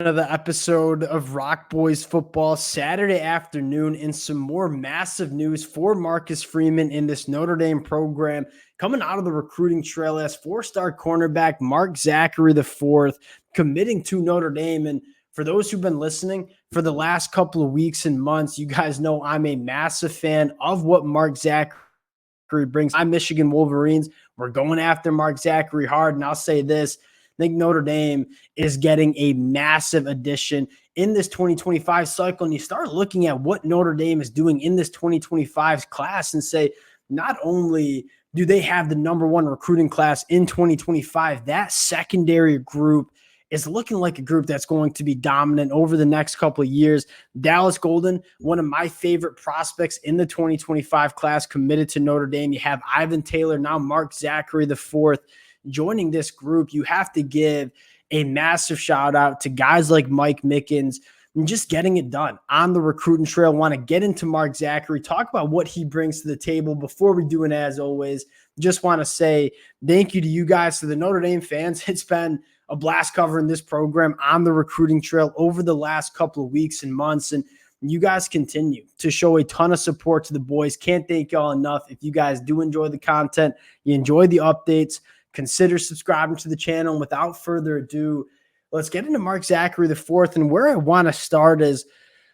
Another episode of Rock Boys Football Saturday afternoon, and some more massive news for Marcus Freeman in this Notre Dame program coming out of the recruiting trail as four-star cornerback Mark Zackery IV committing to Notre Dame. And for those who've been listening for the last couple of weeks and months, you guys know I'm a massive fan of what Mark Zackery brings. I'm Michigan Wolverines. We're going after Mark Zackery hard, and I'll say this. I think Notre Dame is getting a massive addition in this 2025 cycle. And you start looking at what Notre Dame is doing in this 2025 class and say, not only do they have the number one recruiting class in 2025, that secondary group is looking like a group that's going to be dominant over the next couple of years. Dallas Golden, one of my favorite prospects in the 2025 class, committed to Notre Dame. You have Ivan Taylor, now Mark Zackery IV joining this group. You have to give a massive shout out to guys like Mike Mickens and just getting it done on the recruiting trail. Want to get into Mark Zackery, talk about what he brings to the table. Before we do it, as always, just want to say thank you to you guys, to the Notre Dame fans. It's been a blast covering this program on the recruiting trail over the last couple of weeks and months. And you guys continue to show a ton of support to the boys. Can't thank y'all enough. If you guys do enjoy the content, you enjoy the updates, consider subscribing to the channel. And without further ado, let's get into Mark Zackery IV. And where I want to start is,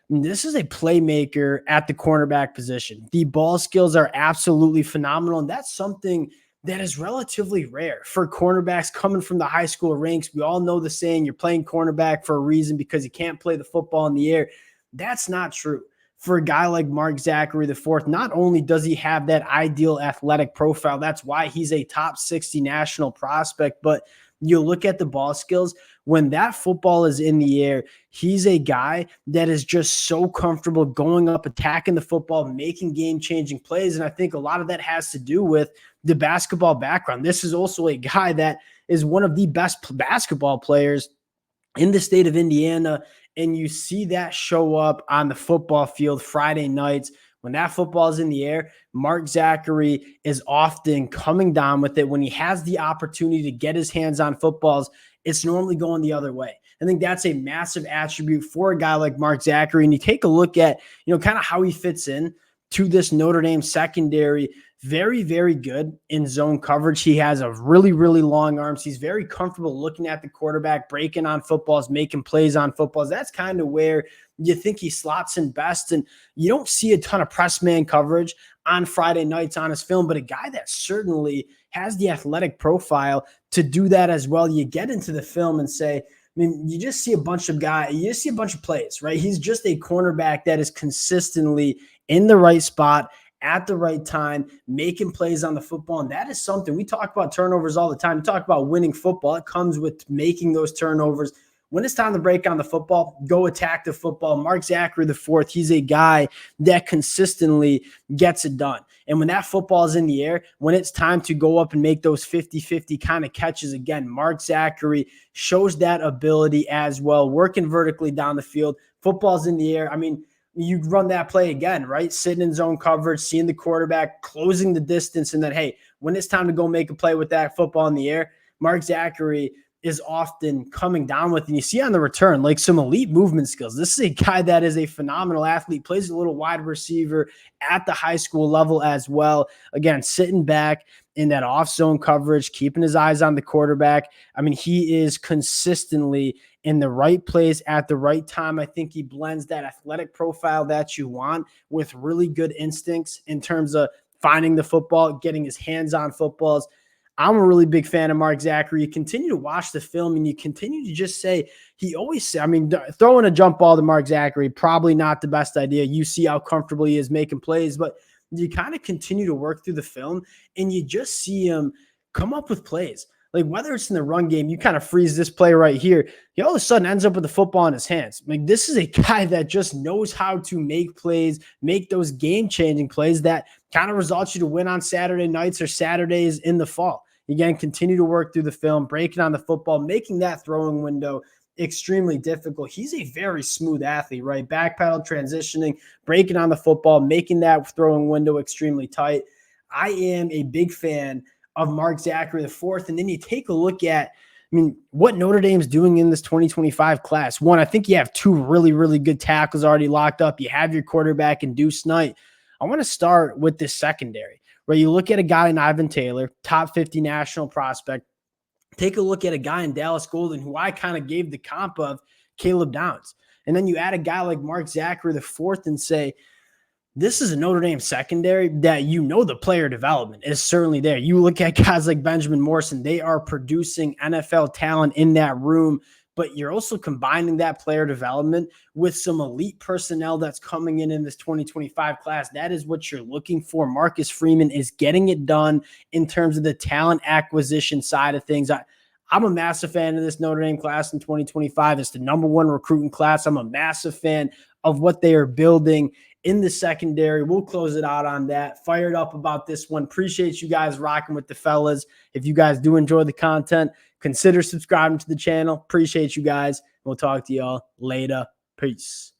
this is a playmaker at the cornerback position. The ball skills are absolutely phenomenal, and that's something that is relatively rare for cornerbacks coming from the high school ranks. We all know the saying, you're playing cornerback for a reason because you can't play the football in the air. That's not true for a guy like Mark Zackery IV. Not only does he have that ideal athletic profile, that's why he's a top 60 national prospect, but you look at the ball skills. When that football is in the air, he's a guy that is just so comfortable going up, attacking the football, making game-changing plays. And I think a lot of that has to do with the basketball background. This is also a guy that is one of the best basketball players in the state of Indiana. And you see that show up on the football field Friday nights. When that football is in the air, Mark Zackery is often coming down with it. When he has the opportunity to get his hands on footballs, it's normally going the other way. I think that's a massive attribute for a guy like Mark Zackery. And you take a look at, kind of how he fits in to this Notre Dame secondary. Very, very good in zone coverage. He has a really, really long arms. He's very comfortable looking at the quarterback, breaking on footballs, making plays on footballs. That's kind of where you think he slots in best. And you don't see a ton of press man coverage on Friday nights on his film, but a guy that certainly has the athletic profile to do that as well. You get into the film and say, you just see a bunch of plays, right? He's just a cornerback that is consistently in the right spot at the right time, making plays on the football. And that is something we talk about. Turnovers all the time. We talk about winning football. It comes with making those turnovers. When it's time to break on the football, go attack the football. Mark Zackery IV, he's a guy that consistently gets it done. And when that football is in the air, when it's time to go up and make those 50-50 kind of catches, again, Mark Zackery shows that ability as well, working vertically down the field. Football's in the air. You run that play again, right? Sitting in zone coverage, seeing the quarterback, closing the distance, and then, hey, when it's time to go make a play with that football in the air, Mark Zackery is often coming down with, and you see on the return, like some elite movement skills. This is a guy that is a phenomenal athlete, plays a little wide receiver at the high school level as well. Again, sitting back in that off-zone coverage, keeping his eyes on the quarterback. He is consistently in the right place at the right time. I think he blends that athletic profile that you want with really good instincts in terms of finding the football, getting his hands on footballs. I'm a really big fan of Mark Zackery. You continue to watch the film and you continue to just say, throwing a jump ball to Mark Zackery, probably not the best idea. You see how comfortable he is making plays, but you kind of continue to work through the film and you just see him come up with plays. Like whether it's in the run game, you kind of freeze this play right here. He all of a sudden ends up with the football in his hands. This is a guy that just knows how to make plays, make those game-changing plays that kind of results you to win on Saturday nights or Saturdays in the fall. Again, continue to work through the film, breaking on the football, making that throwing window extremely difficult. He's a very smooth athlete, right? Backpedal, transitioning, breaking on the football, making that throwing window extremely tight. I am a big fan of Mark Zackery IV. And then you take a look at, mean, what Notre Dame's doing in this 2025 class. One, I think you have two really, really good tackles already locked up. You have your quarterback in Deuce Knight. I want to start with this secondary, where you look at a guy in Ivan Taylor, top 50 national prospect. Take a look at a guy in Dallas Golden, who I kind of gave the comp of Caleb Downs. And then you add a guy like Mark Zackery IV and say, this is a Notre Dame secondary that the player development is certainly there. You look at guys like Benjamin Morrison, they are producing NFL talent in that room, but you're also combining that player development with some elite personnel that's coming in this 2025 class. That is what you're looking for. Marcus Freeman is getting it done in terms of the talent acquisition side of things. I'm a massive fan of this Notre Dame class in 2025. It's the #1 recruiting class. I'm a massive fan of what they are building in the secondary. We'll close it out on that. Fired up about this one. Appreciate you guys rocking with the fellas. If you guys do enjoy the content, consider subscribing to the channel. Appreciate you guys. We'll talk to y'all later. Peace.